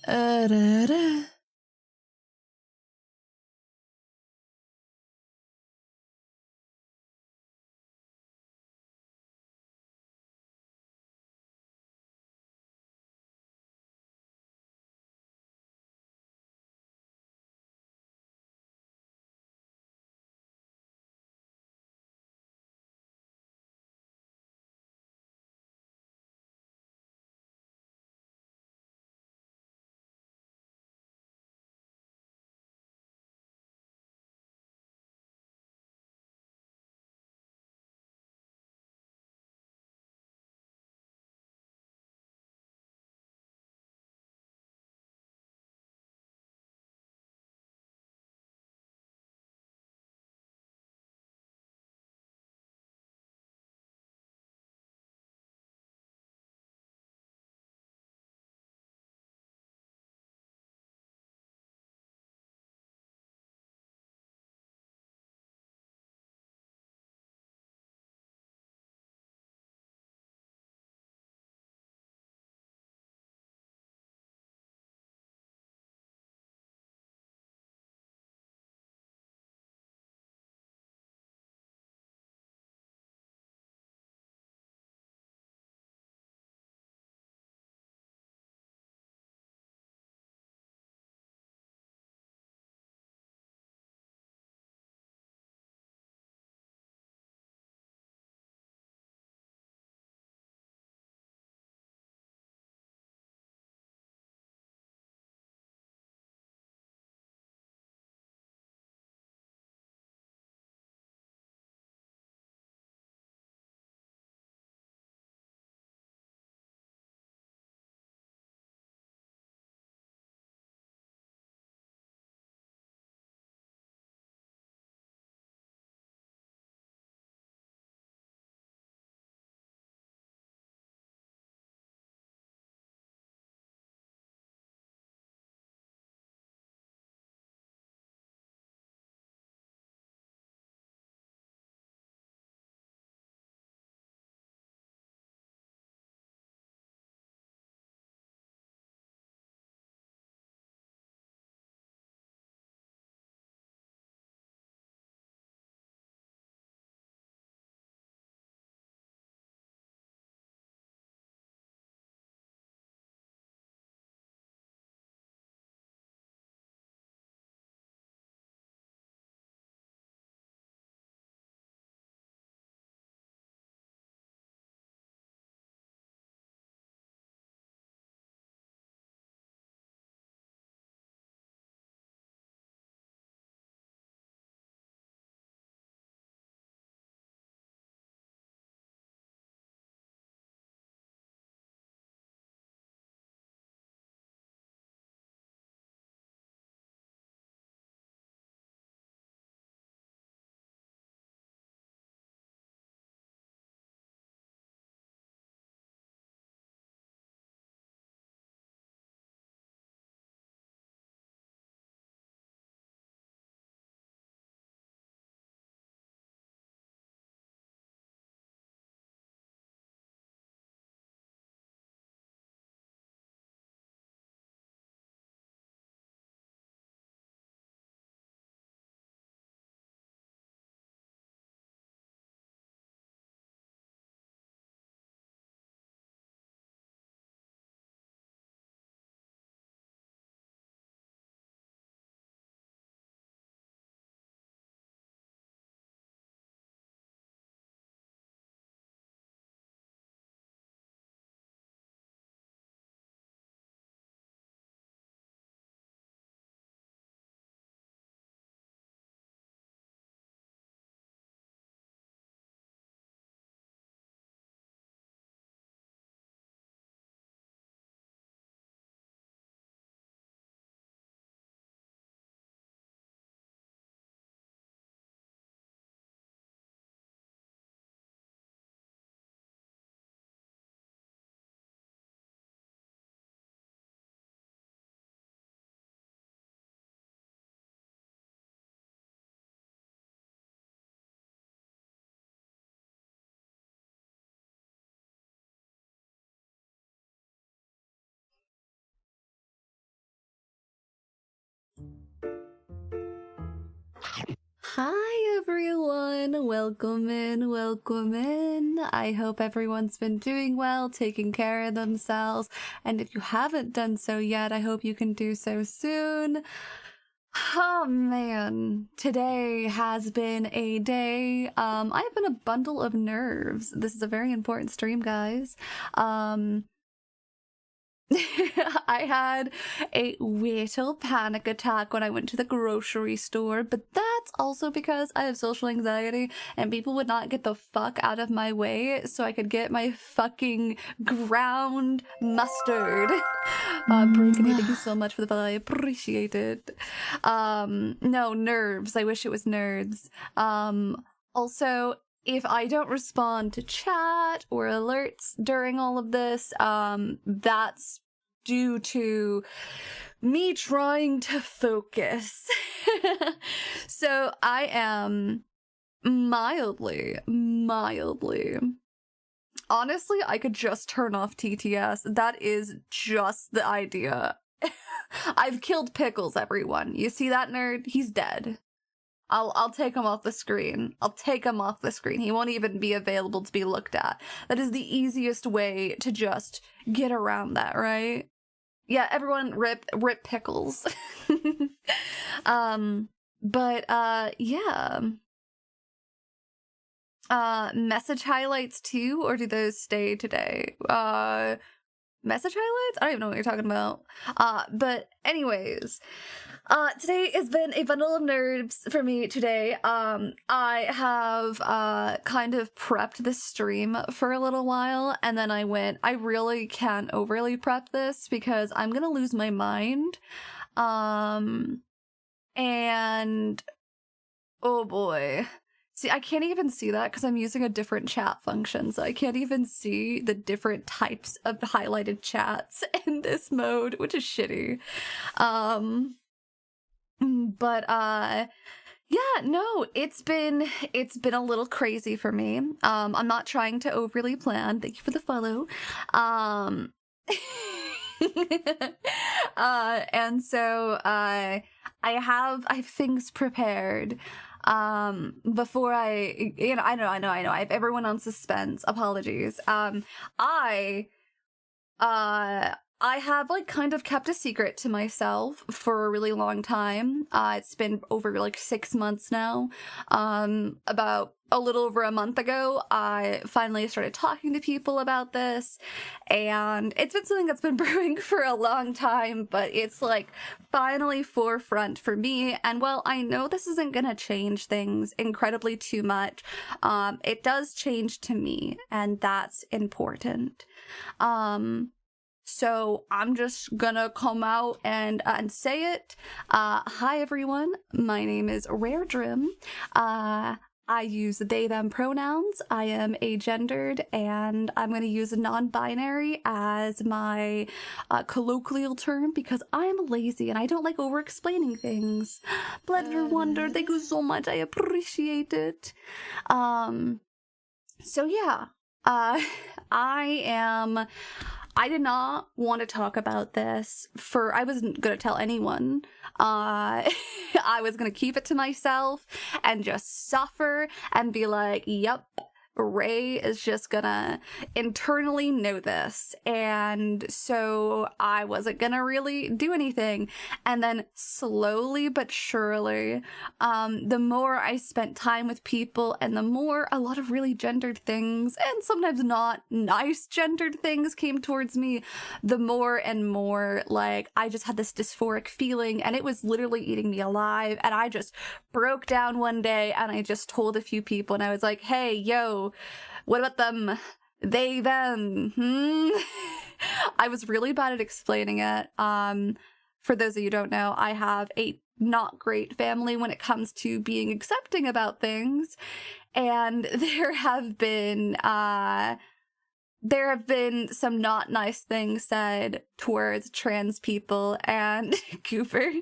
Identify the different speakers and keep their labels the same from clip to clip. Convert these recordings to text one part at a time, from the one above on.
Speaker 1: Arara. Hi everyone, welcome in, welcome in. I hope everyone's been doing well, taking care of themselves, and if you haven't done so yet, I hope you can do so soon. Oh man, today has been a day. I've been a bundle of nerves. This is a very important stream, guys. I had a little panic attack when I went to the grocery store, but that's also because I have social anxiety and people would not get the fuck out of my way so I could get my fucking ground mustard. Brinkany, thank you so much for the follow. I appreciate it. No, nerves. I wish it was nerds. Also, if I don't respond to chat or alerts during all of this, that's due to me trying to focus. So I am mildly. Honestly, I could just turn off TTS. That is just the idea. I've killed Pickles, everyone. You see that nerd? He's dead. I'll take him off the screen. I'll take him off the screen. He won't even be available to be looked at. That is the easiest way to just get around that, right? Yeah, everyone rip Pickles. Yeah. Message highlights too, or do those stay today? Message highlights? I don't even know what you're talking about. But anyways, today has been a bundle of nerves for me today. I have kind of prepped this stream for a little while, and then I really can't overly prep this because I'm gonna lose my mind. And oh boy. See, I can't even see that because I'm using a different chat function, so I can't even see the different types of highlighted chats in this mode, which is shitty. Yeah, no, it's been a little crazy for me. I'm not trying to overly plan. Thank you for the follow. And so I have things prepared before I know I have everyone on suspense. Apologies. I have kind of kept a secret to myself for a really long time. It's been over 6 months now. About a little over a month ago, I finally started talking to people about this, and it's been something that's been brewing for a long time, but it's finally forefront for me. And while I know this isn't gonna change things incredibly too much, it does change to me, and that's important. So I'm just gonna come out and say it. Hi everyone, my name is Rare Drim. I use they, them pronouns. I am agendered, and I'm going to use non-binary as my colloquial term because I'm lazy and I don't like over-explaining things. Blender Wonder, thank you so much. I appreciate it. So yeah, I did not want to talk about this I wasn't going to tell anyone. I was going to keep it to myself and just suffer and be like, yep, Ray is just gonna internally know this. And so I wasn't gonna really do anything. And then slowly but surely, the more I spent time with people and the more a lot of really gendered things and sometimes not nice gendered things came towards me, the more and more I just had this dysphoric feeling, and it was literally eating me alive. And I just broke down one day and I just told a few people, and I was like, hey, yo, what about them? They, them. I was really bad at explaining it. For those of you who don't know, I have a not great family when it comes to being accepting about things. And there have been some not nice things said towards trans people, and Cooper,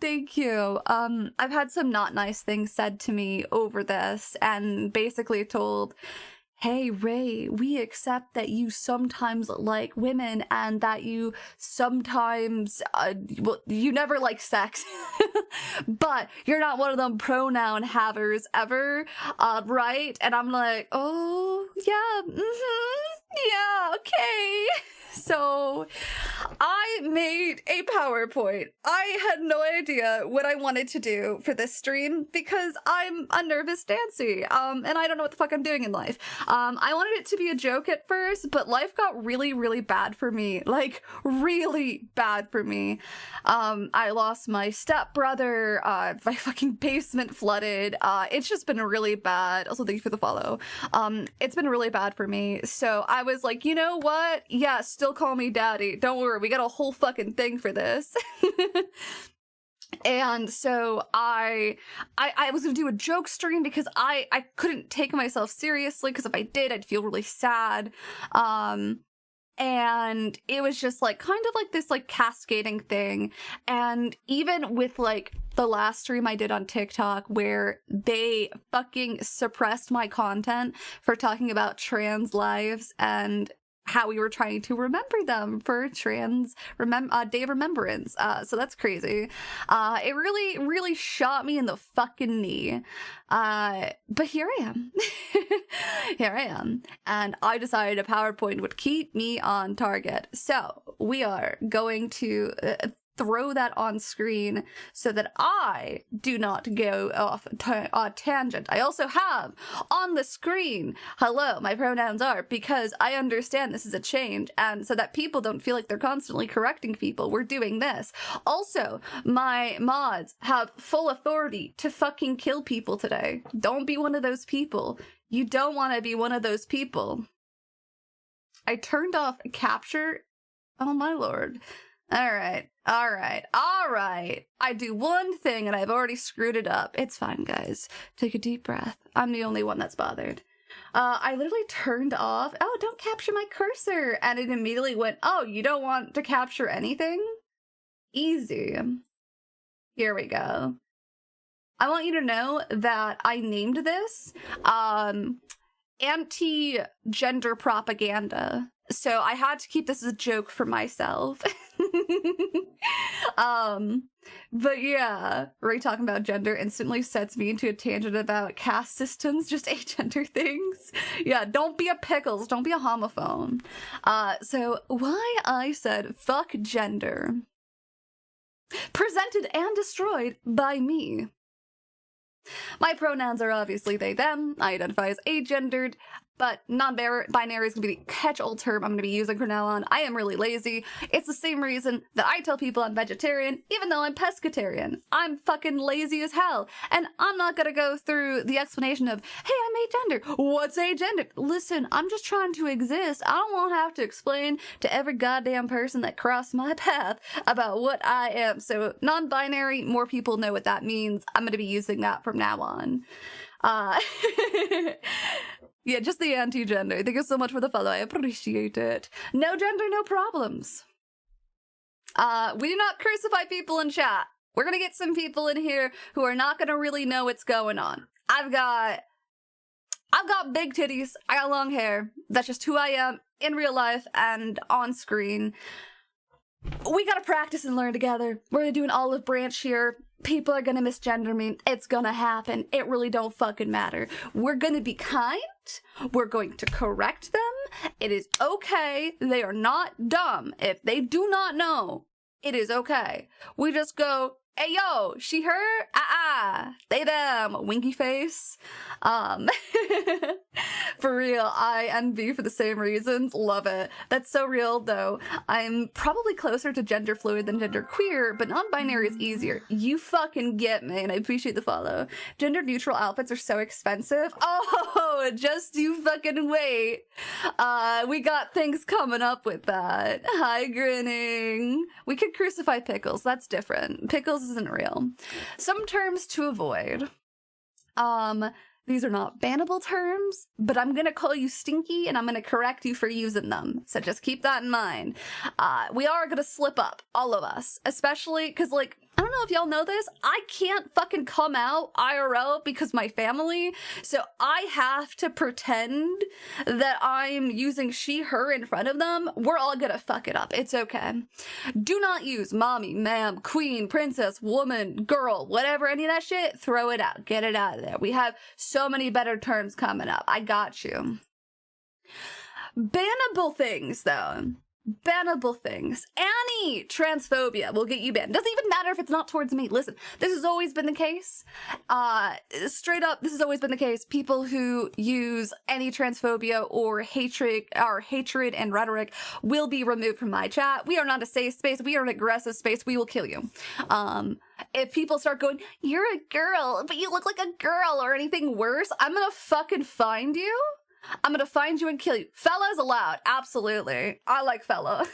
Speaker 1: thank you. I've had some not nice things said to me over this, and basically told, hey, Ray, we accept that you sometimes like women and that you sometimes, well, you never like sex, but you're not one of them pronoun havers ever, right? And I'm like, oh, yeah, yeah, okay. So I made a PowerPoint. I had no idea what I wanted to do for this stream because I'm a nervous Nancy, and I don't know what the fuck I'm doing in life. I wanted it to be a joke at first, but life got really, really bad for me. Like, really bad for me. I lost my stepbrother, my fucking basement flooded. It's just been really bad. Also, thank you for the follow. It's been really bad for me. So I was like, you know what? Yeah, still call me daddy. Don't worry, we got a whole fucking thing for this. And so I was gonna do a joke stream because I couldn't take myself seriously, because if I did, I'd feel really sad. And it was just like kind of like this like cascading thing. And even with like the last stream I did on TikTok where they fucking suppressed my content for talking about trans lives and how we were trying to remember them for trans Day of Remembrance. So that's crazy. It really, really shot me in the fucking knee. But here I am. Here I am. And I decided a PowerPoint would keep me on target. So we are going to throw that on screen so that I do not go off a tangent. I also have on the screen, hello, my pronouns are, because I understand this is a change, and so that people don't feel like they're constantly correcting people, we're doing this. Also, my mods have full authority to fucking kill people today. Don't be one of those people. You don't want to be one of those people. I turned off capture. Oh my lord. Alright. I do one thing and I've already screwed it up. It's fine, guys. Take a deep breath. I'm the only one that's bothered. I literally turned off, oh, don't capture my cursor. And it immediately went, oh, you don't want to capture anything? Easy. Here we go. I want you to know that I named this, anti-gender propaganda. So I had to keep this as a joke for myself. But yeah, Ray talking about gender instantly sets me into a tangent about caste systems, just agender things. Yeah, don't be a pickles, don't be a homophone. So why I said fuck gender. Presented and destroyed by me. My pronouns are obviously they, them. I identify as agendered, but non-binary is going to be the catch-all term I'm going to be using from now on. I am really lazy. It's the same reason that I tell people I'm vegetarian, even though I'm pescatarian. I'm fucking lazy as hell. And I'm not going to go through the explanation of, hey, I'm agender. What's agender? Listen, I'm just trying to exist. I don't want to have to explain to every goddamn person that crossed my path about what I am. So non-binary, more people know what that means. I'm going to be using that from now on. Yeah, just the anti-gender. Thank you so much for the follow. I appreciate it. No gender, no problems. We do not crucify people in chat. We're gonna get some people in here who are not gonna really know what's going on. I've got big titties. I got long hair. That's just who I am in real life and on screen. We gotta practice and learn together. We're gonna do an olive branch here. People are gonna misgender me. It's gonna happen. It really don't fucking matter. We're gonna be kind. We're going to correct them. It is okay. They are not dumb. If they do not know, it is okay. We just go, hey yo, she, her, they, them, winky face. For real, I envy for the same reasons. Love it. That's so real though. I'm probably closer to gender fluid than gender queer, but non-binary is easier. You fucking get me, and I appreciate the follow. Gender neutral outfits are so expensive. Oh, just you fucking wait. We got things coming up with that. Hi, grinning. We could crucify pickles. That's different. Pickles isn't real. Some terms to avoid. These are not bannable terms, but I'm gonna call you stinky and I'm gonna correct you for using them. So just keep that in mind. We are gonna slip up, all of us, especially because, like, I don't know if y'all know this, I can't fucking come out IRL because my family, so I have to pretend that I'm using she, her in front of them. We're all gonna fuck it up. It's okay. Do not use mommy, ma'am, queen, princess, woman, girl, whatever, any of that shit. Throw it out. Get it out of there. We have so many better terms coming up. I got you. Bannable things, though. Bannable things. Any transphobia will get you banned. Doesn't even matter if it's not towards me. Listen, this has always been the case. Straight up, this has always been the case. People who use any transphobia or hatred and rhetoric will be removed from my chat. We are not a safe space. We are an aggressive space. We will kill you. If people start going, you're a girl, but you look like a girl, or anything worse, I'm gonna fucking find you. I'm gonna find you and kill you. Fellas allowed, absolutely. I like fella.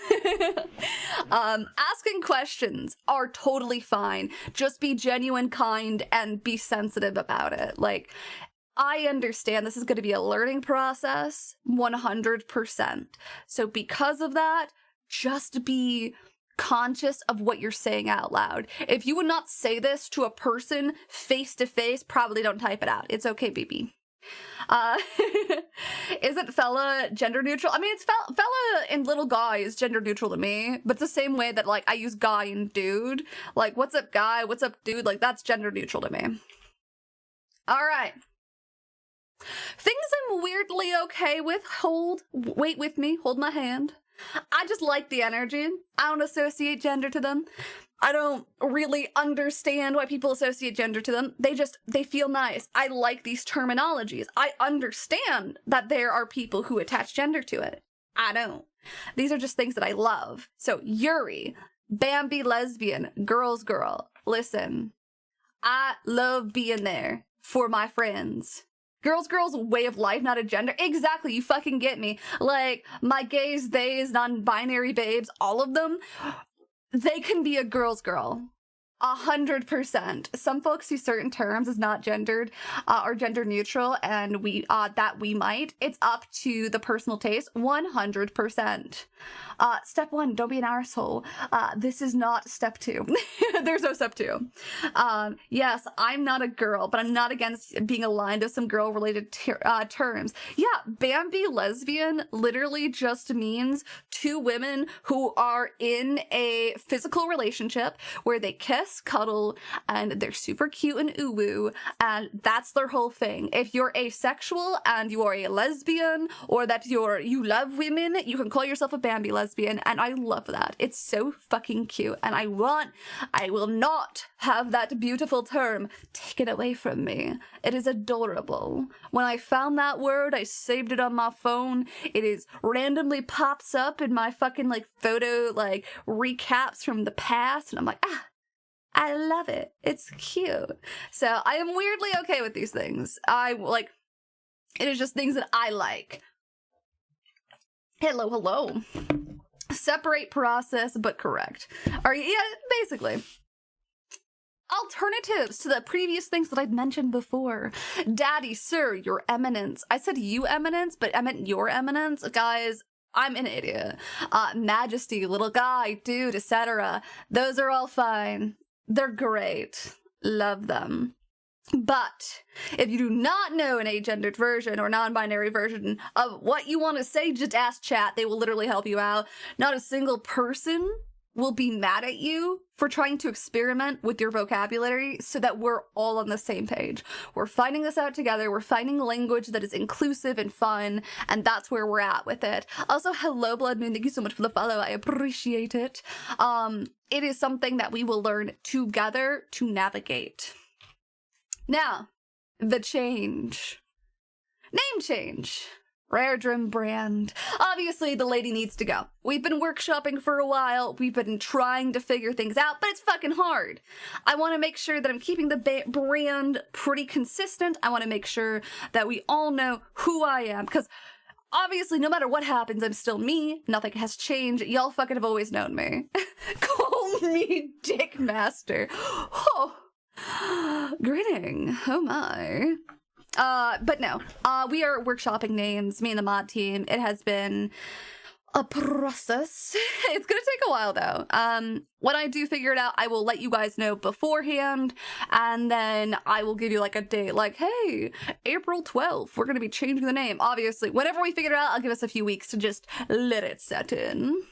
Speaker 1: Asking questions are totally fine. Just be genuine, kind, and be sensitive about it. Like, I understand this is gonna be a learning process, 100%. So because of that, just be conscious of what you're saying out loud. If you would not say this to a person face to face, probably don't type it out. It's okay, BB. Isn't fella gender neutral? I mean, it's fella and little guy is gender neutral to me, but it's the same way that, like, I use guy and dude. Like, what's up, guy? What's up, dude? Like, that's gender neutral to me. All right. Things I'm weirdly okay with. Wait with me. Hold my hand. I just like the energy. I don't associate gender to them. I don't really understand why people associate gender to them. They feel nice. I like these terminologies. I understand that there are people who attach gender to it. I don't. These are just things that I love. So Yuri, Bambi lesbian, girl's girl. Listen, I love being there for my friends. Girls, way of life, not a gender. Exactly, you fucking get me. Like, my gays, theys, non-binary babes, all of them, they can be a girl's girl. 100%. Some folks use certain terms as not gendered or gender neutral, and we might. It's up to the personal taste. 100%. Step 1, don't be an arsehole. This is not step 2. There's no step 2. Yes, I'm not a girl, but I'm not against being aligned with some girl-related terms. Yeah, Bambi lesbian literally just means two women who are in a physical relationship where they kiss, cuddle, and they're super cute and ooh-woo, and that's their whole thing. If you're asexual and you are a lesbian, or that you love women, you can call yourself a Bambi lesbian, and I love that. It's so fucking cute, and I will not have that beautiful term taken away from me. It is adorable. When I found that word, I saved it on my phone. It is randomly pops up in my fucking, like, photo, like, recaps from the past, and I'm like, I love it. It's cute. So I am weirdly okay with these things. It is just things that I like. Hello. Separate process, but correct. Yeah, basically. Alternatives to the previous things that I'd mentioned before. Daddy, sir, your eminence. I said you eminence, but I meant your eminence. Guys, I'm an idiot. Majesty, little guy, dude, etc. Those are all fine. They're great. Love them. But if you do not know an agendered version or non-binary version of what you want to say, just ask chat. They will literally help you out. Not a single person will be mad at you for trying to experiment with your vocabulary so that we're all on the same page. We're finding this out together. We're finding language that is inclusive and fun, and that's where we're at with it. Also, hello, Blood Moon. Thank you so much for the follow. I appreciate it. It is something that we will learn together to navigate. Now, the change. Name change. Rare Dream brand. Obviously, the lady needs to go. We've been workshopping for a while. We've been trying to figure things out, but it's fucking hard. I want to make sure that I'm keeping the brand pretty consistent. I want to make sure that we all know who I am, because obviously, no matter what happens, I'm still me. Nothing has changed. Y'all fucking have always known me. Call me Dick Master. Oh. Grinning. Oh my. But no, we are workshopping names, me and the mod team. It has been a process. It's gonna take a while though. When I do figure it out, I will let you guys know beforehand, and then I will give you like a date, like, hey, April 12th, we're gonna be changing the name. Obviously, whenever we figure it out, I'll give us a few weeks to just let it set in.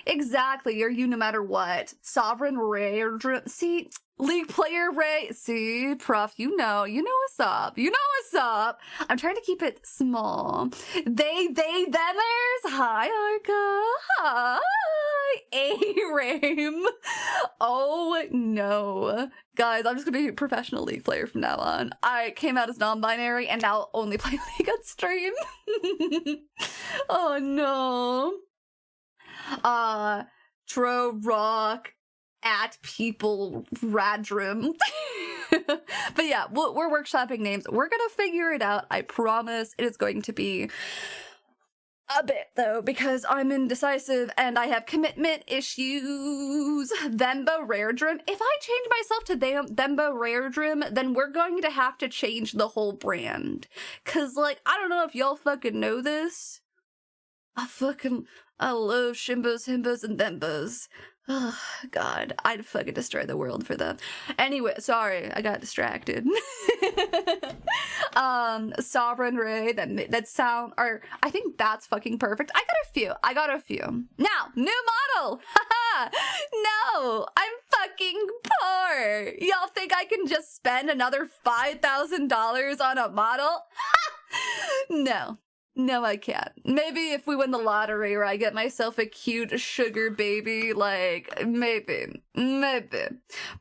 Speaker 1: Exactly, you're you no matter what. Sovereign Rare, see, League player Ray, see, Prof, you know what's up. You know what's up. I'm trying to keep it small. They, themers. Hi, Arca. Hi, A-Rame. Oh, no. Guys, I'm just gonna be a professional League player from now on. I came out as non-binary and now only play League on stream. Oh, no. Tro Rock at people Radrim. But yeah, we're workshopping names. We're gonna figure it out. I promise. It is going to be a bit though, because I'm indecisive and I have commitment issues. Themba Raredrim. If I change myself to Themba Raredrim, then we're going to have to change the whole brand. Cause like, I don't know if y'all fucking know this. I love Shimbos, Himbos, and Thembos. Oh, God, I'd fucking destroy the world for them. Anyway, sorry, I got distracted. Sovereign Ray, that sound, or I think that's fucking perfect. I got a few. Now, new model! Haha! No, I'm fucking poor! Y'all think I can just spend another $5,000 on a model? No. No, I can't. Maybe if we win the lottery or I get myself a cute sugar baby, like, maybe.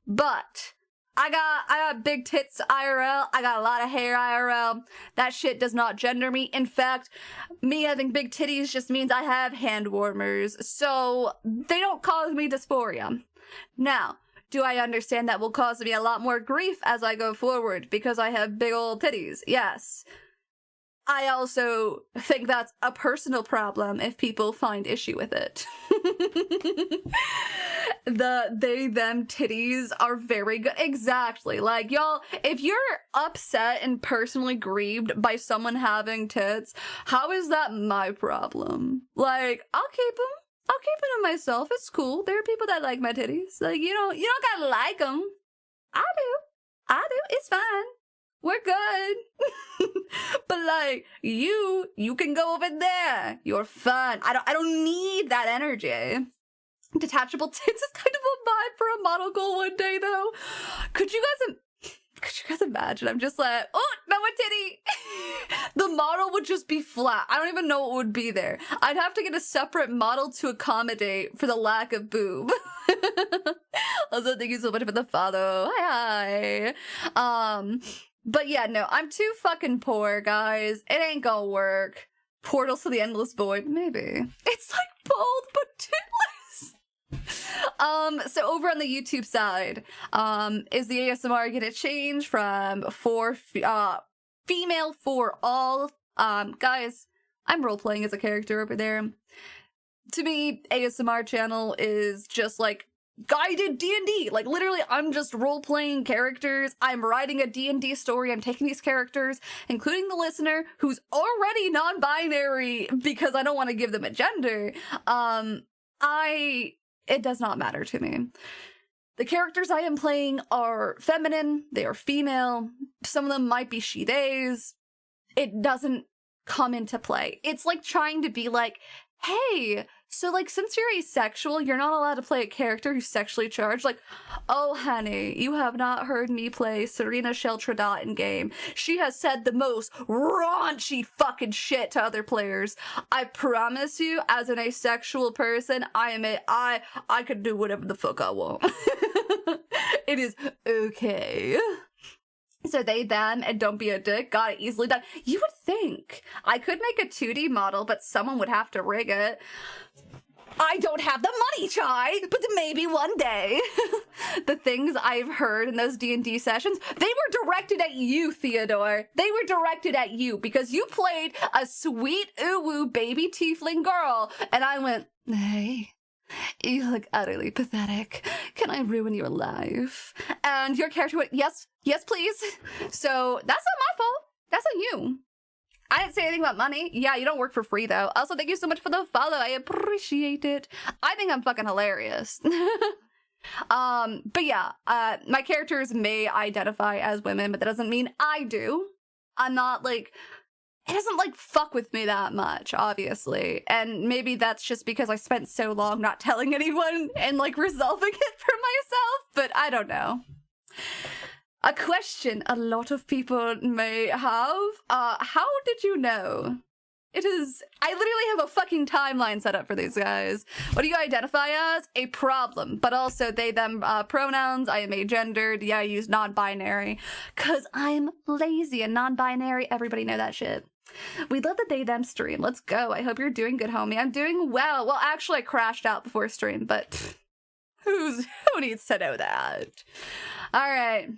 Speaker 1: But I got big tits IRL. I got a lot of hair IRL. That shit does not gender me. In fact, me having big titties just means I have hand warmers. So they don't cause me dysphoria. Now, do I understand that will cause me a lot more grief as I go forward because I have big old titties? Yes. I also think that's a personal problem if people find issue with it. The they, them titties are very good. Exactly. Like, y'all, if you're upset and personally grieved by someone having tits, how is that my problem? Like, I'll keep them to myself. It's cool. There are people that like my titties. Like, you don't gotta like them. I do. It's fine. We're good. But like, you can go over there. You're fun. I don't need that energy. Detachable tits is kind of a vibe for a model goal one day though. Could you guys imagine? I'm just like, oh, no, a titty. The model would just be flat. I don't even know what would be there. I'd have to get a separate model to accommodate for the lack of boob. Also, thank you so much for the follow. Hi. But yeah, no, I'm too fucking poor, guys. It ain't gonna work. Portals to the Endless Void, maybe. It's like bold but titless. So over on the YouTube side, is the ASMR gonna change from female for all? Guys, I'm role-playing as a character over there. To me, ASMR channel is just like guided D&D. Like, literally, I'm just role-playing characters. I'm writing a D&D story. I'm taking these characters, including the listener, who's already non-binary because I don't want to give them a gender. It does not matter to me. The characters I am playing are feminine. They are female. Some of them might be she-theys. It doesn't come into play. It's like trying to be like, hey, so like, since you're asexual, you're not allowed to play a character who's sexually charged. Like, oh honey, you have not heard me play Serena Sheltradat in game. She has said the most raunchy fucking shit to other players. I promise you, as an asexual person, I could do whatever the fuck I want. It is okay. So they, them, and don't be a dick. Got it easily done. You would think I could make a 2D model, but someone would have to rig it. I don't have the money, Chai, but maybe one day. The things I've heard in those D&D sessions, they were directed at you, Theodore. They were directed at you because you played a sweet ooh-woo baby tiefling girl, and I went, hey, you look utterly pathetic. Can I ruin your life? And your character went, yes, please. So that's not my fault. That's on you. I didn't say anything about money. Yeah, you don't work for free, though. Also, thank you so much for the follow. I appreciate it. I think I'm fucking hilarious. But yeah, my characters may identify as women, but that doesn't mean I do. I'm not, like... It doesn't, like, fuck with me that much, obviously. And maybe that's just because I spent so long not telling anyone and, like, resolving it for myself, but I don't know. A question a lot of people may have. How did you know? It is... I literally have a fucking timeline set up for these guys. What do you identify as? A problem. But also they, them pronouns. I am agendered. Yeah, I use non-binary. Because I'm lazy and non-binary. Everybody know that shit. We love the they, them stream. Let's go. I hope you're doing good, homie. I'm doing well. Well, actually, I crashed out before stream, but who needs to know that? All right.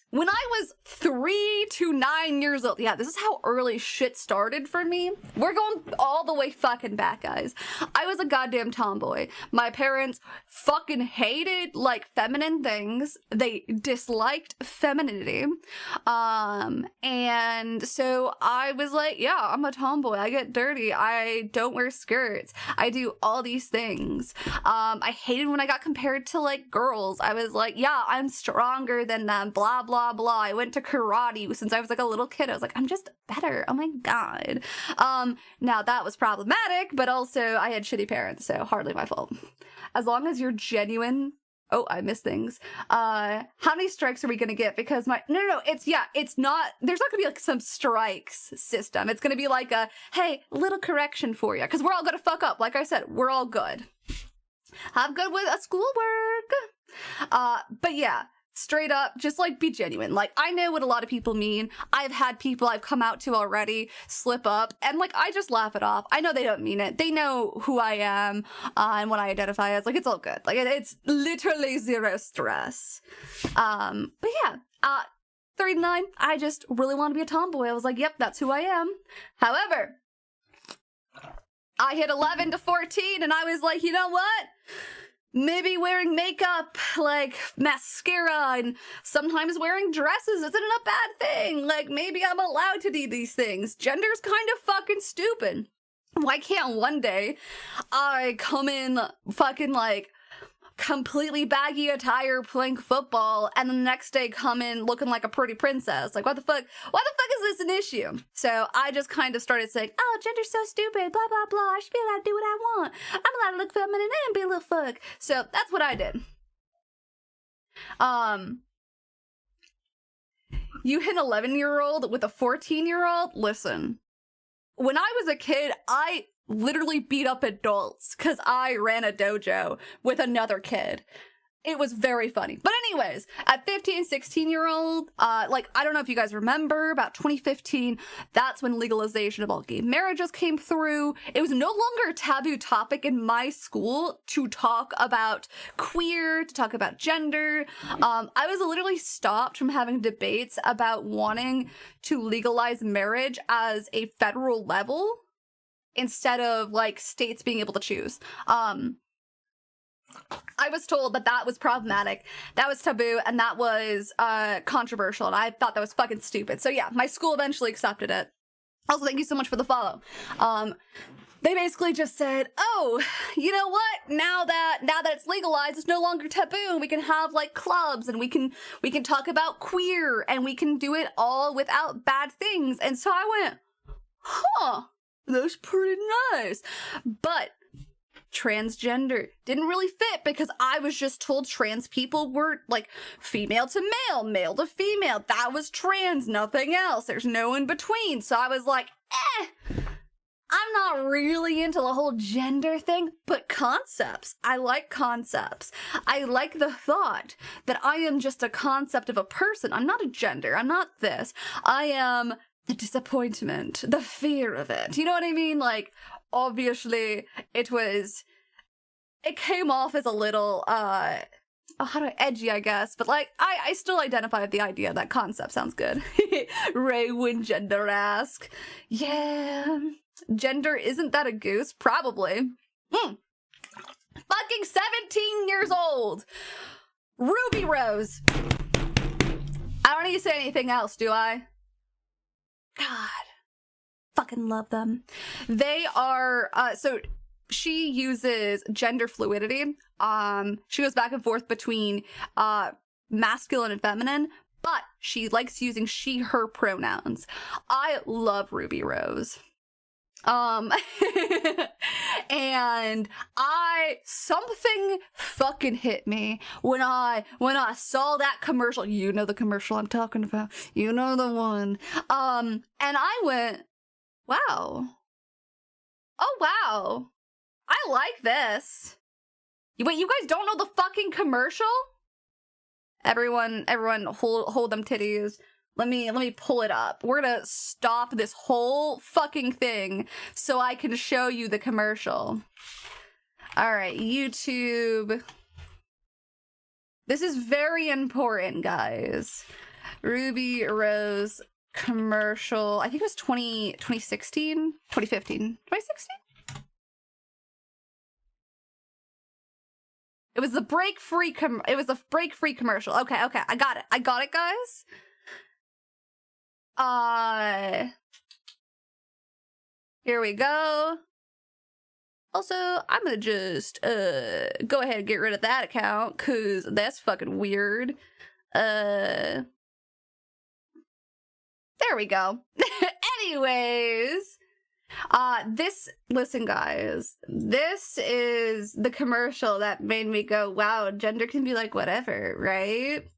Speaker 1: When I was 3 to 9 years old, yeah, this is how early shit started for me. We're going all the way fucking back, guys. I was a goddamn tomboy. My parents fucking hated, like, feminine things. They disliked femininity. And so I was like, yeah, I'm a tomboy. I get dirty. I don't wear skirts. I do all these things. I hated when I got compared to, like, girls. I was like, yeah, I'm stronger than them, blah, blah, blah. I went to karate since I was like a little kid. I was like, I'm just better. Oh my god. Now that was problematic, but also I had shitty parents, so hardly my fault. As long as you're genuine. Oh, I missed things. How many strikes are we gonna get? Because no, it's not, there's not gonna be like some strikes system. It's gonna be like a, hey, little correction for you. Because we're all gonna fuck up. Like I said, we're all good. I'm good with schoolwork. But yeah. Straight up, just, like, be genuine. Like, I know what a lot of people mean. I've had people I've come out to already slip up, and, like, I just laugh it off. I know they don't mean it. They know who I am, and what I identify as. Like, it's all good. Like, it's literally zero stress. But yeah, 39, I just really want to be a tomboy. I was like, yep, that's who I am. However, I hit 11 to 14, and I was like, you know what? Maybe wearing makeup, like mascara, and sometimes wearing dresses isn't a bad thing. Like, maybe I'm allowed to do these things. Gender's kind of fucking stupid. Why can't one day I come in fucking, like, completely baggy attire playing football, and the next day come in looking like a pretty princess? Like, what the fuck? Why the fuck is this an issue? So I just kind of started saying, oh, gender's so stupid, blah, blah, blah. I should be allowed to do what I want. I'm allowed to look feminine and be a little fuck. So that's what I did. You hit an 11-year-old with a 14-year-old? Listen, when I was a kid, I literally beat up adults because I ran a dojo with another kid. It was very funny. But anyways, at 15, 16-year-old, like, I don't know if you guys remember, about 2015, that's when legalization of all gay marriages came through. It was no longer a taboo topic in my school to talk about queer, to talk about gender. I was literally stopped from having debates about wanting to legalize marriage as a federal level instead of, like, states being able to choose. I was told that that was problematic, that was taboo, and that was controversial, and I thought that was fucking stupid. So yeah, my school eventually accepted it. Also, thank you so much for the follow. They basically just said, oh, you know what? Now that it's legalized, it's no longer taboo, and we can have, like, clubs, and we can talk about queer, and we can do it all without bad things. And so I went, huh, that's pretty nice. But transgender didn't really fit because I was just told trans people were, like, female to male, male to female. That was trans, nothing else. There's no in between. So I was like, I'm not really into the whole gender thing, but concepts. I like concepts. I like the thought that I am just a concept of a person. I'm not a gender. I'm not this. I am the disappointment, the fear of it. You know what I mean? Like, obviously, it came off as a little, edgy, I guess, but, like, I still identify with the idea that concept sounds good. Ray Wingender-esque. Yeah. Gender, isn't that a goose? Probably. Fucking 17 years old! Ruby Rose! I don't need to say anything else, do I? God. fucking love them. They are, so she uses gender fluidity. She goes back and forth between masculine and feminine, but she likes using she, her pronouns. I love Ruby Rose. And something fucking hit me when I saw that commercial. You know the commercial I'm talking about. You know the one. And I went, wow. Oh, wow. I like this. Wait, you guys don't know the fucking commercial? Everyone hold them titties. Let me pull it up. We're gonna stop this whole fucking thing so I can show you the commercial. All right, YouTube. This is very important, guys. Ruby Rose commercial. I think it was 2016, 2015, 2016? It was the break free commercial. Okay, I got it, guys. Here we go. Also, I'm gonna just go ahead and get rid of that account cuz that's fucking weird. There we go. Anyways, listen guys, this is the commercial that made me go, wow, gender can be like whatever, right?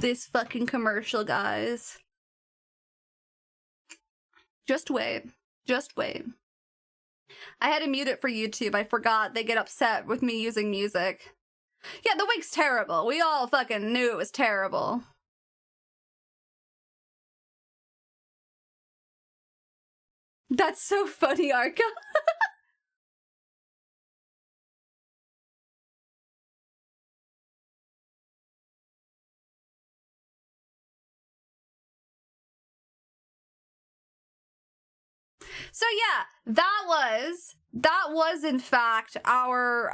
Speaker 1: This fucking commercial, guys. Just wait. Just wait. I had to mute it for YouTube. I forgot they get upset with me using music. Yeah, the wig's terrible. We all fucking knew it was terrible. That's so funny, Arca. So yeah, that was in fact our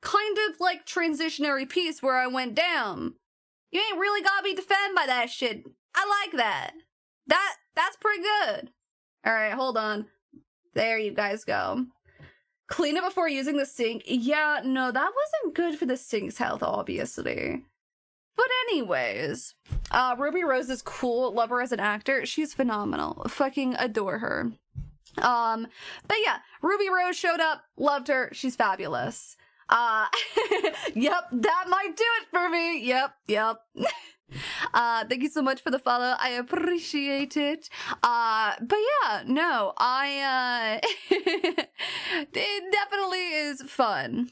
Speaker 1: kind of like transitionary piece where I went down. You ain't really gotta be defended by that shit. I like that. That's pretty good. Alright, hold on. There you guys go. Clean it before using the sink. Yeah, no, that wasn't good for the sink's health, obviously. But anyways, Ruby Rose is cool. Love her as an actor. She's phenomenal. Fucking adore her. But yeah, Ruby Rose showed up. Loved her. She's fabulous. Yep, that might do it for me. Yep. Thank you so much for the follow. I appreciate it. But yeah, no, it definitely is fun.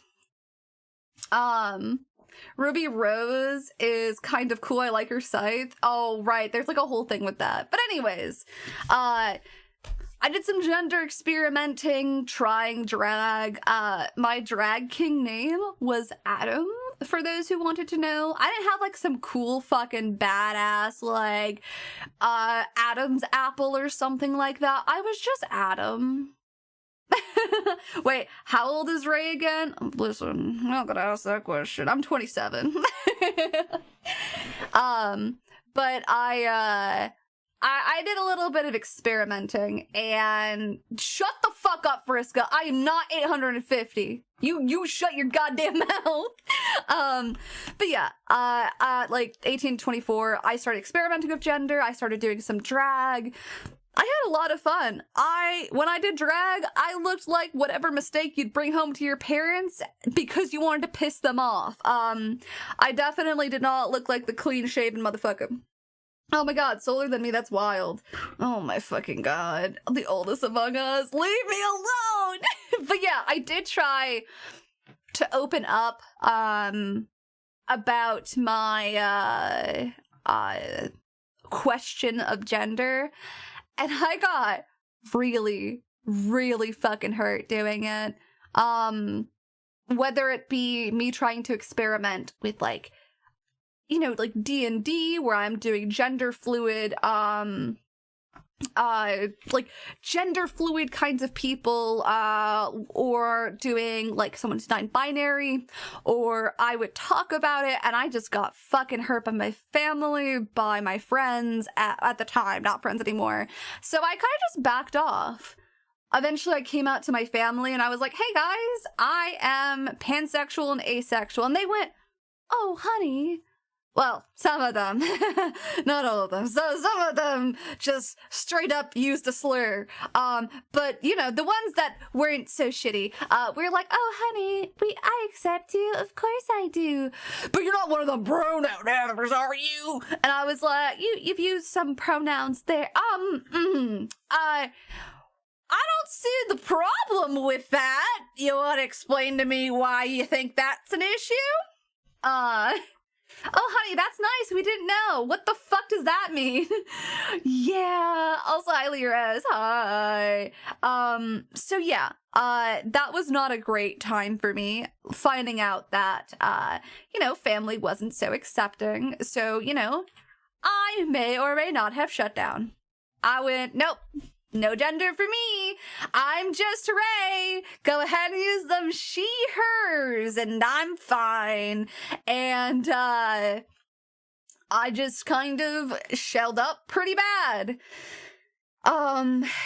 Speaker 1: Ruby Rose is kind of cool. I like her scythe. Oh, right. There's like a whole thing with that. But anyways, I did some gender experimenting, trying drag. My drag king name was Adam, for those who wanted to know. I didn't have like some cool fucking badass like Adam's apple or something like that. I was just Adam. Wait, how old is Ray again? Listen, I'm not gonna ask that question. I'm 27. But I did a little bit of experimenting, and shut the fuck up, Friska. I am not 850. You shut your goddamn mouth. But yeah, like 18, 24, I started experimenting with gender. I started doing some drag. I had a lot of fun. When I did drag, I looked like whatever mistake you'd bring home to your parents because you wanted to piss them off. I definitely did not look like the clean-shaven motherfucker. Oh my god, solar than me, that's wild. Oh my fucking god. The oldest among us. Leave me alone! But yeah, I did try to open up, about my, question of gender. And I got really, really fucking hurt doing it. Whether it be me trying to experiment with like, you know, like D&D, where I'm doing gender fluid, like gender fluid kinds of people, or doing like someone's non-binary, or I would talk about it and I just got fucking hurt by my family, by my friends at the time, not friends anymore. So I kind of just backed off. Eventually I came out to my family and I was like, hey guys, I am pansexual and asexual. And they went, oh honey. Well, some of them, not all of them. So some of them just straight up used a slur. But you know, the ones that weren't so shitty, we're like, oh honey, I accept you. Of course I do. But you're not one of them pronoun animals, are you? And I was like, you've used some pronouns there. I don't see the problem with that. You want to explain to me why you think that's an issue? Oh, honey, that's nice. We didn't know. What the fuck does that mean? Yeah. Also, hi, Lyras. Hi. So yeah, that was not a great time for me, finding out that, you know, family wasn't so accepting. So, you know, I may or may not have shut down. I went, nope. No gender for me. I'm just Ray. Go ahead and use them she, hers, and I'm fine. And I just kind of shelled up pretty bad.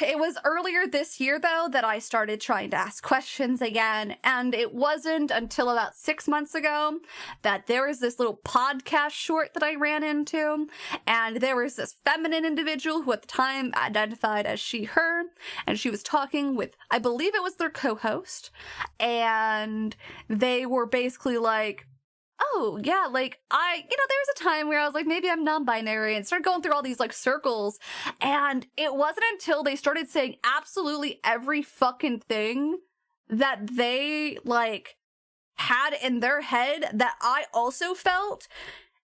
Speaker 1: It was earlier this year, though, that I started trying to ask questions again, and it wasn't until about 6 months ago that there was this little podcast short that I ran into, and there was this feminine individual who at the time identified as she, her, and she was talking with, I believe it was their co-host, and they were basically like, oh, yeah, like, there was a time where I was like, maybe I'm non-binary, and started going through all these, like, circles, and it wasn't until they started saying absolutely every fucking thing that they, like, had in their head that I also felt,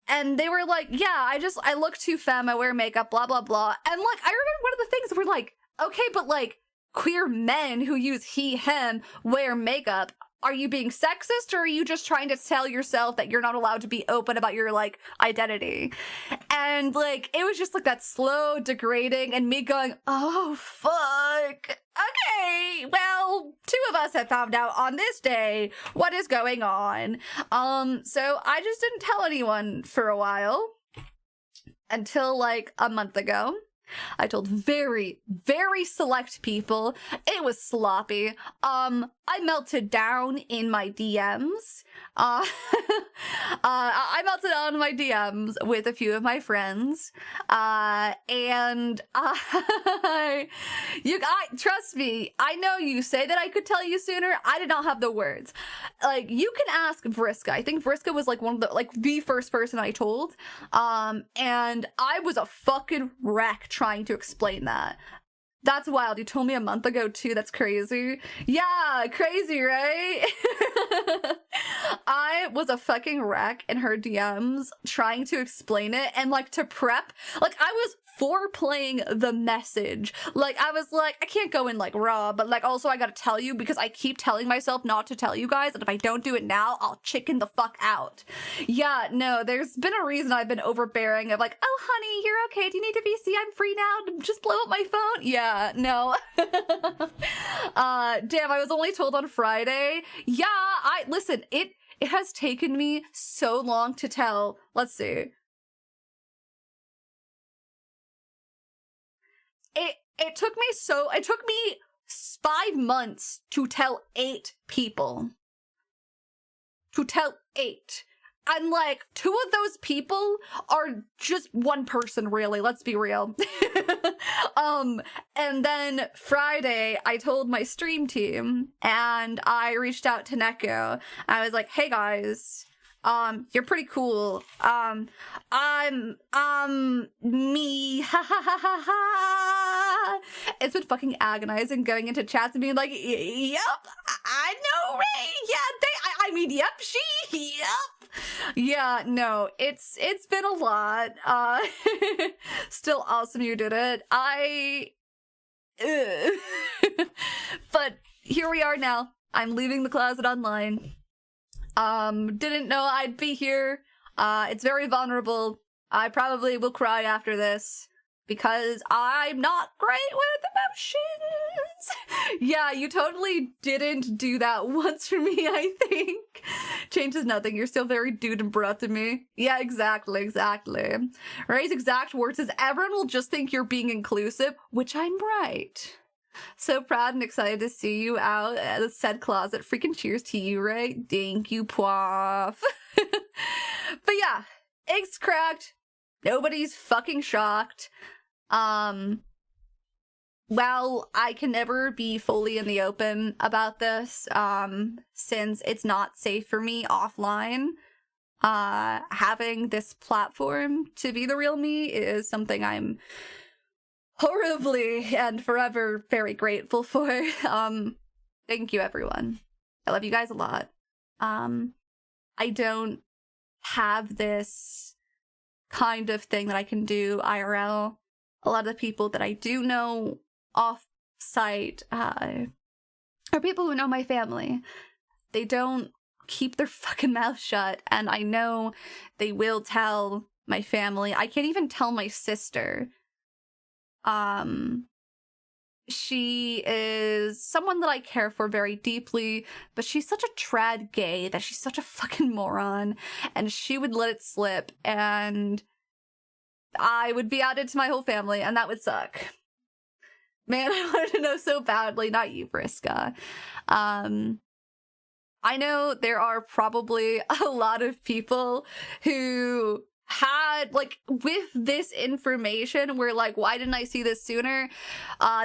Speaker 1: and they were like, yeah, I look too femme, I wear makeup, blah, blah, blah, and, like, I remember one of the things were like, okay, but, like, queer men who use he, him, wear makeup, are you being sexist, or are you just trying to tell yourself that you're not allowed to be open about your, like, identity? And, like, it was just, like, that slow degrading and me going, oh, fuck. Okay, well, 2 of us have found out on this day what is going on. So I just didn't tell anyone for a while until, like, a month ago. I told very, very select people. It was sloppy. I melted down in my DMs. I melted down in my DMs with a few of my friends. And trust me, I know you say that I could tell you sooner. I did not have the words. Like, you can ask Vriska. I think Vriska was like one of the, like, the first person I told. And I was a fucking wreck trying to explain that. That's wild. You told me a month ago too. That's crazy. Yeah, crazy, right? I was a fucking wreck in her DMs trying to explain it and, like, to prep. Like, I was foreplaying the message. Like, I was like, I can't go in, like, raw, but, like, also I gotta tell you because I keep telling myself not to tell you guys, and if I don't do it now, I'll chicken the fuck out. Yeah, no, there's been a reason I've been overbearing of, like, oh, honey, you're okay. Do you need a VC? I'm free now. Just blow up my phone. Yeah, no. Damn, I was only told on Friday. Yeah, listen, it has taken me so long to tell. Let's see. It took me 5 months to tell 8 people. To tell 8. And, like, 2 of those people are just one person, really. Let's be real. And then Friday, I told my stream team, and I reached out to Neko. I was like, hey, guys, you're pretty cool. I'm me. Ha ha ha ha ha. It's been fucking agonizing going into chats and being like, yep, I know, Ray. Yeah, I mean, yep, she, yep. Yeah, no, it's been a lot. Still awesome you did it. But here we are now. I'm leaving the closet online. Didn't know I'd be here. It's very vulnerable. I probably will cry after this because I'm not great with emotions. Yeah, you totally didn't do that once for me, I think. Changes nothing. You're still very dude and brat to me. Yeah, exactly. Ray's exact words is everyone will just think you're being inclusive, which I'm right. So proud and excited to see you out at the said closet. Freaking cheers to you, Ray. Thank you, Poif. But yeah, eggs cracked. Nobody's fucking shocked. Well, I can never be fully in the open about this, since it's not safe for me offline. Having this platform to be the real me is something I'm horribly and forever very grateful for. Thank you, everyone. I love you guys a lot. I don't have this kind of thing that I can do IRL. A lot of the people that I do know off-site are people who know my family. They don't keep their fucking mouth shut, and I know they will tell my family. I can't even tell my sister. She is someone that I care for very deeply, but she's such a trad gay that she's such a fucking moron, and she would let it slip, and I would be outed to my whole family, and that would suck. Man, I wanted to know so badly, not you, Vriska. I know there are probably a lot of people who had, like, with this information, we're like, why didn't I see this sooner?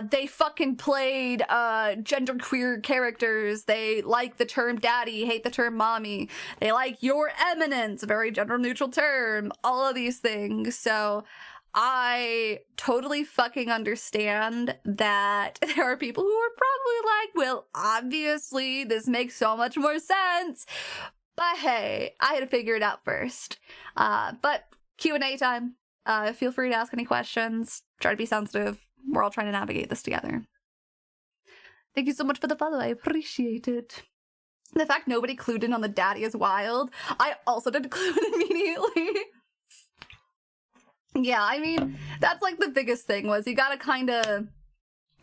Speaker 1: They fucking played genderqueer characters. They like the term daddy, hate the term mommy. They like your eminence, a very gender neutral term, all of these things. So I totally fucking understand that there are people who are probably like, well, obviously this makes so much more sense. But hey, I had to figure it out first. But Q&A time. Feel free to ask any questions. Try to be sensitive. We're all trying to navigate this together. Thank you so much for the follow. I appreciate it. The fact nobody clued in on the daddy is wild. I also didn't clue in immediately. Yeah, I mean, that's like the biggest thing was you gotta kind of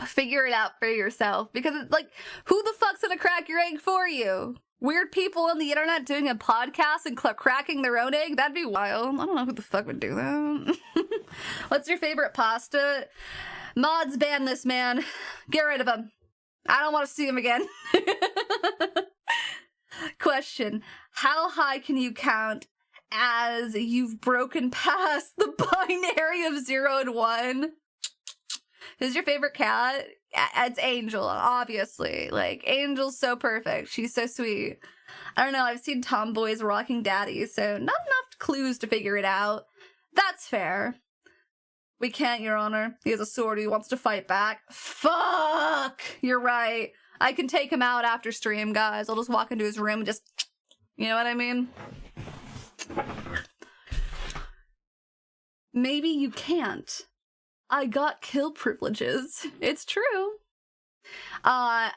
Speaker 1: figure it out for yourself. Because it's like, who the fuck's gonna crack your egg for you? Weird people on the internet doing a podcast and cracking their own egg? That'd be wild. I don't know who the fuck would do that. What's your favorite pasta? Mods ban this man. Get rid of him. I don't want to see him again. Question. How high can you count as you've broken past the binary of 0 and 1? Who's your favorite cat? It's Angel, obviously. Like, Angel's so perfect. She's so sweet. I don't know, I've seen tomboys rocking daddies, so not enough clues to figure it out. That's fair. We can't, Your Honor. He has a sword. He wants to fight back. Fuck! You're right. I can take him out after stream, guys. I'll just walk into his room and just... You know what I mean? Maybe you can't. I got kill privileges. It's true. How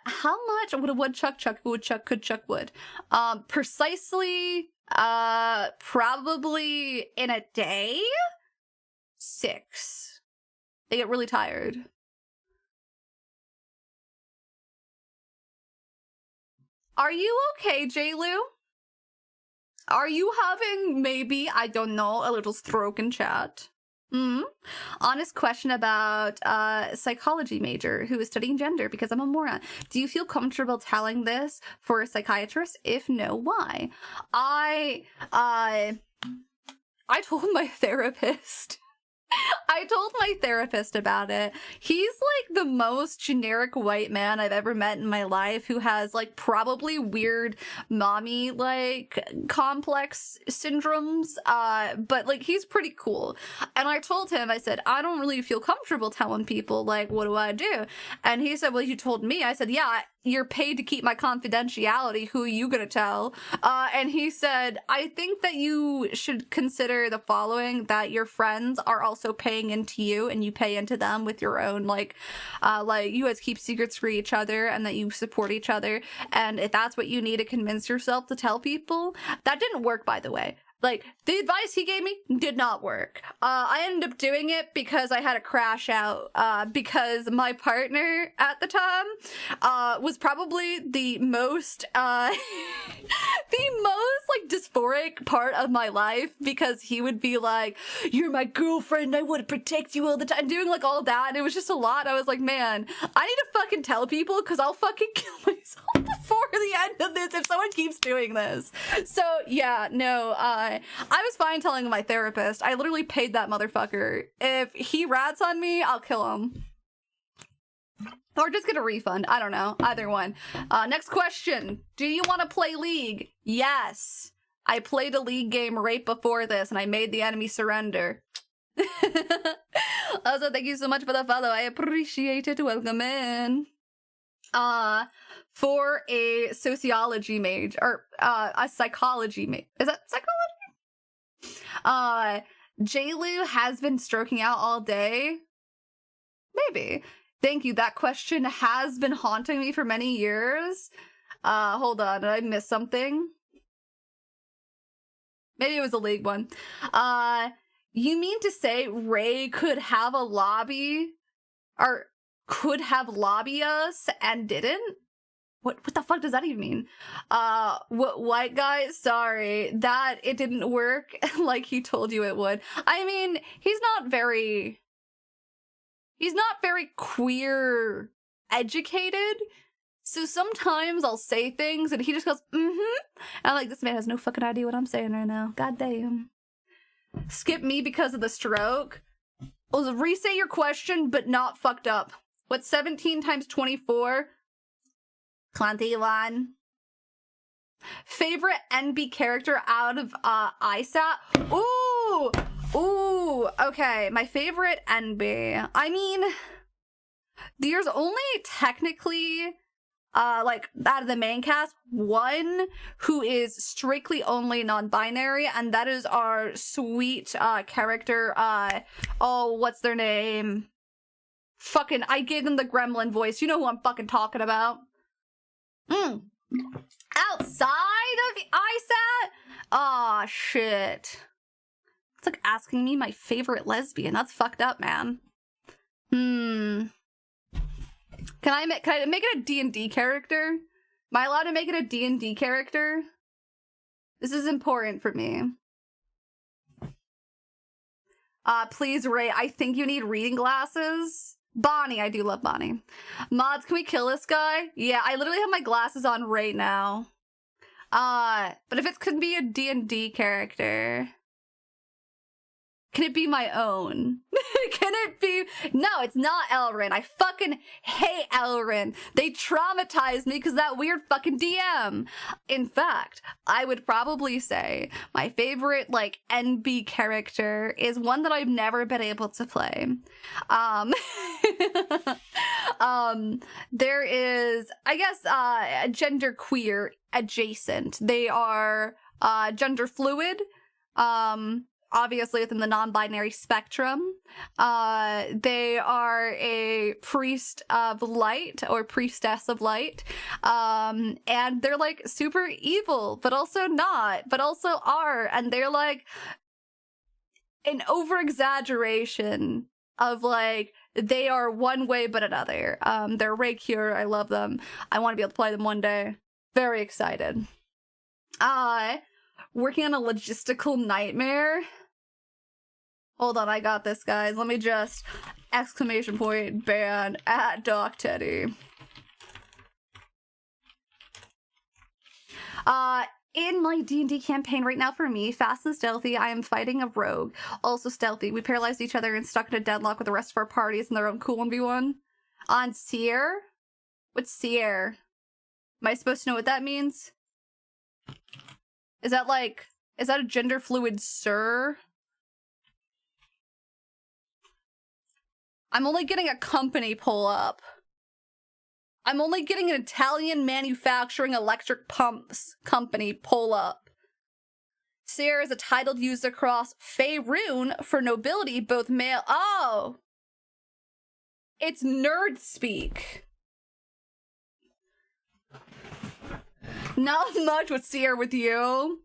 Speaker 1: much would a woodchuck could chuck wood? Precisely, probably in a day? 6. They get really tired. Are you okay, J-Lu? Are you having, maybe, I don't know, a little stroke in chat? Honest question about psychology major who is studying gender because I'm a moron. Do you feel comfortable telling this for a psychiatrist? If no, why? I told my therapist. I told my therapist about it. He's like the most generic white man I've ever met in my life who has like probably weird mommy like complex syndromes. But like he's pretty cool. And I told him, I said, I don't really feel comfortable telling people like, what do I do? And he said, well, you told me. I said, yeah, you're paid to keep my confidentiality. Who are you gonna tell? And he said, I think that you should consider the following, that your friends are also paying into you and you pay into them with your own, like you guys keep secrets for each other and that you support each other. And if that's what you need to convince yourself to tell people, that didn't work, by the way. Like, the advice he gave me did not work. I ended up doing it because I had a crash out, because my partner at the time, was probably the most, the most, like, dysphoric part of my life, because he would be like, you're my girlfriend, I want to protect you all the time, doing, like, all that, and it was just a lot. I was like, man, I need to fucking tell people, because I'll fucking kill myself before the end of this if someone keeps doing this. So, yeah, no, I was fine telling my therapist. I literally paid that motherfucker. If he rats on me, I'll kill him. Or just get a refund. I don't know. Either one. Next question. Do you want to play League? Yes. I played a League game right before this, and I made the enemy surrender. Also, thank you so much for the follow. I appreciate it. Welcome in. For a sociology mage, or a psychology mage. Is that psychology? JLu has been stroking out all day. Maybe. Thank you. That question has been haunting me for many years. Hold on. Did I miss something? Maybe it was a League one. You mean to say Ray could have a lobby, or could have lobby us and didn't? What the fuck does that even mean? What, white guy? Sorry, that it didn't work like he told you it would. I mean, he's not very queer educated. So sometimes I'll say things and he just goes, mm-hmm. And I'm like, this man has no fucking idea what I'm saying right now. God damn. Skip me because of the stroke. Well, re-say your question, but not fucked up. What's 17 times 24? 21. Favorite NB character out of ISAT? Ooh! Ooh, okay. My favorite NB. I mean, there's only technically, like, out of the main cast, one who is strictly only non-binary, and that is our sweet character, oh, what's their name? Fucking, I gave them the gremlin voice. You know who I'm fucking talking about. Outside of ISAT? Aw, shit. It's like asking me my favorite lesbian. That's fucked up, man. Can I make it a D&D character? Am I allowed to make it a D&D character? This is important for me. Please, Ray, I think you need reading glasses. Bonnie, I do love Bonnie. Mods, can we kill this guy? Yeah, I literally have my glasses on right now. But if it could be a D&D character, can it be my own? Can it be? No, it's not Elrin. I fucking hate Elrin. They traumatized me because that weird fucking DM. In fact, I would probably say my favorite, like, NB character is one that I've never been able to play. There is, I guess, gender queer adjacent. They are, gender fluid. Obviously within the non-binary spectrum. They are a priest of light, or priestess of light. And they're like super evil, but also not, but also are. And they're like an over-exaggeration of like, they are one way but another. They're Ray Cure. I love them. I want to be able to play them one day. Very excited. Working on a logistical nightmare. Hold on, I got this, guys. Let me just exclamation point ban at Doc Teddy. In my D&D campaign right now for me, fast and stealthy, I am fighting a rogue. Also stealthy. We paralyzed each other and stuck in a deadlock with the rest of our parties in their own cool 1v1. On Seer? What's Seer? Am I supposed to know what that means? Is that like, is that a gender fluid sir? I'm only getting a company pull up. I'm only getting an Italian manufacturing electric pumps company pull up. Sierra is a title used across Faerun for nobility, both male. Oh! It's nerd speak. Not much with Sierra with you.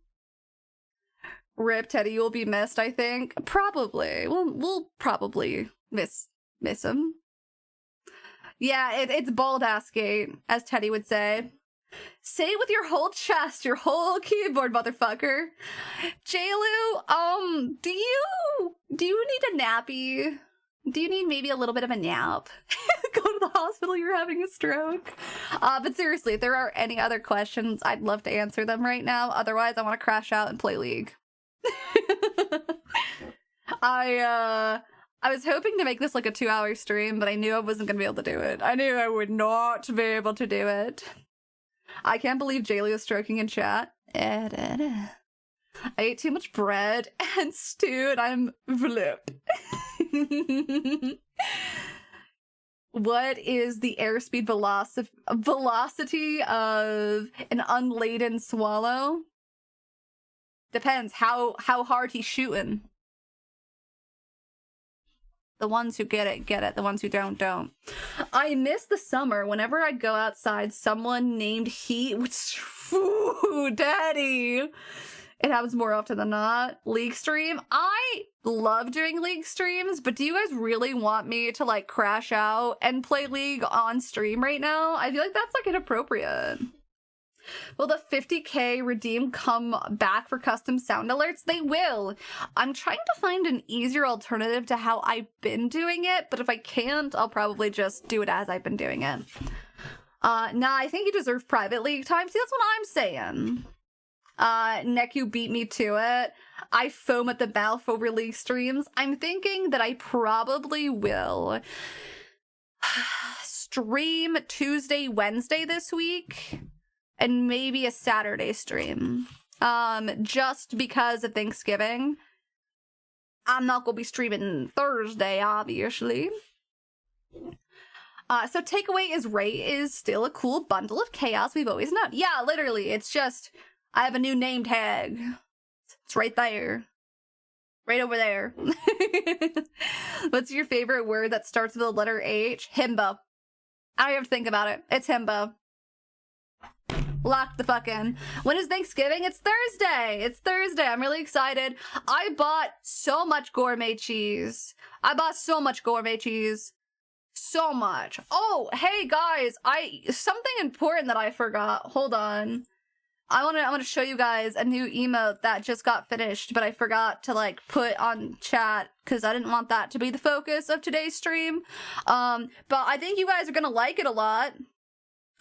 Speaker 1: Rip, Teddy, you'll be missed, I think. Probably. We'll probably miss him. Yeah, it's bald-ass gate, as Teddy would say. Say it with your whole chest, your whole keyboard, motherfucker. JLu, do you need a nappy? Do you need maybe a little bit of a nap? Go to the hospital, you're having a stroke. But seriously, if there are any other questions, I'd love to answer them right now. Otherwise, I want to crash out and play League. I was hoping to make this like a 2-hour stream, but I knew I wasn't gonna be able to do it. I knew I would not be able to do it. I can't believe JLu is stroking in chat. I ate too much bread and stew and I'm flip. What is the airspeed velocity of an unladen swallow? Depends how hard he's shooting. The ones who get it, get it. The ones who don't. I miss the summer. Whenever I'd go outside, someone named Heat would... Ooh, daddy! It happens more often than not. League stream. I love doing League streams, but do you guys really want me to, like, crash out and play League on stream right now? I feel like that's, like, inappropriate. Will the 50k redeem come back for custom sound alerts? They will. I'm trying to find an easier alternative to how I've been doing it, but if I can't, I'll probably just do it as I've been doing it. Nah, I think you deserve private League time. See, that's what I'm saying. Neku beat me to it. I foam at the mouth over League streams. I'm thinking that I probably will stream Tuesday, Wednesday this week. And maybe a Saturday stream. Just because of Thanksgiving. I'm not gonna be streaming Thursday, obviously. So Takeaway is still a cool bundle of chaos we've always known. Yeah, literally, it's just, I have a new name tag. It's right there. Right over there. What's your favorite word that starts with the letter H? Himbo. I don't have to think about it. It's himbo. Lock the fuck in. When is Thanksgiving? It's Thursday. It's Thursday. I'm really excited. I bought so much gourmet cheese. So much. Oh, hey guys, something important that I forgot. Hold on. I want to show you guys a new emote that just got finished, but I forgot to like put on chat because I didn't want that to be the focus of today's stream. But I think you guys are gonna like it a lot.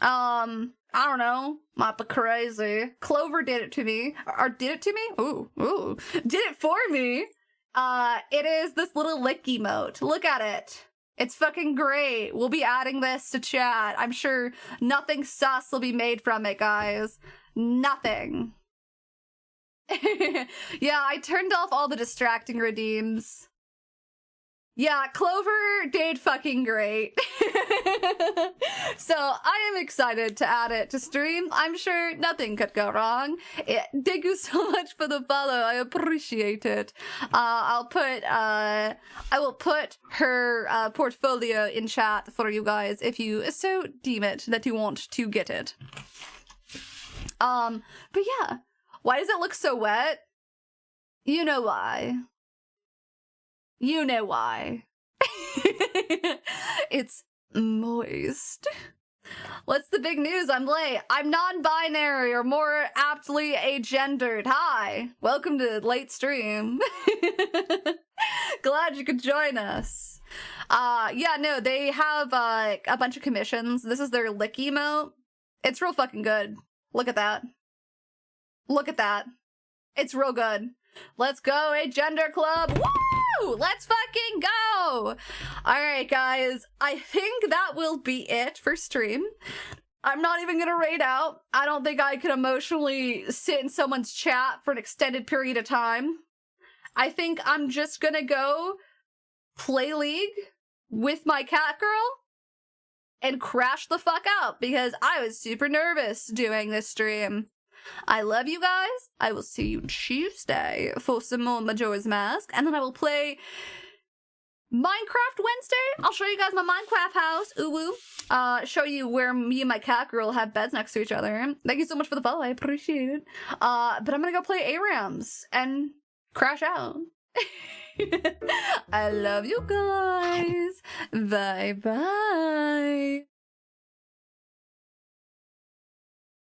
Speaker 1: I don't know. Might be crazy. Clover did it to me. Or did it to me? Ooh. Did it for me. It is this little lick emote. Look at it. It's fucking great. We'll be adding this to chat. I'm sure nothing sus will be made from it, guys. Nothing. Yeah, I turned off all the distracting redeems. Yeah, Clover did fucking great. So I am excited to add it to stream. I'm sure nothing could go wrong. Thank you so much for the follow. I appreciate it. I will put her portfolio in chat for you guys if you so deem it that you want to get it. But yeah, why does it look so wet? You know why. You know why. It's moist. What's the big news? I'm late. I'm non-binary, or more aptly agendered. Hi. Welcome to late stream. Glad you could join us. Yeah, no, they have a bunch of commissions. This is their lick emote. It's real fucking good. Look at that. Look at that. It's real good. Let's go, Agender Club. Woo! Let's fucking go! Alright, guys. I think that will be it for stream. I'm not even gonna raid out. I don't think I can emotionally sit in someone's chat for an extended period of time. I think I'm just gonna go play League with my cat girl and crash the fuck out because I was super nervous doing this stream. I love you guys. I will see you Tuesday for some more Majora's Mask, and then I will play Minecraft Wednesday. I'll show you guys my Minecraft house. Ooh woo. Show you where me and my cat girl have beds next to each other. Thank you so much for the follow. I appreciate it. But I'm gonna go play ARAMs and crash out. I love you guys. Bye bye.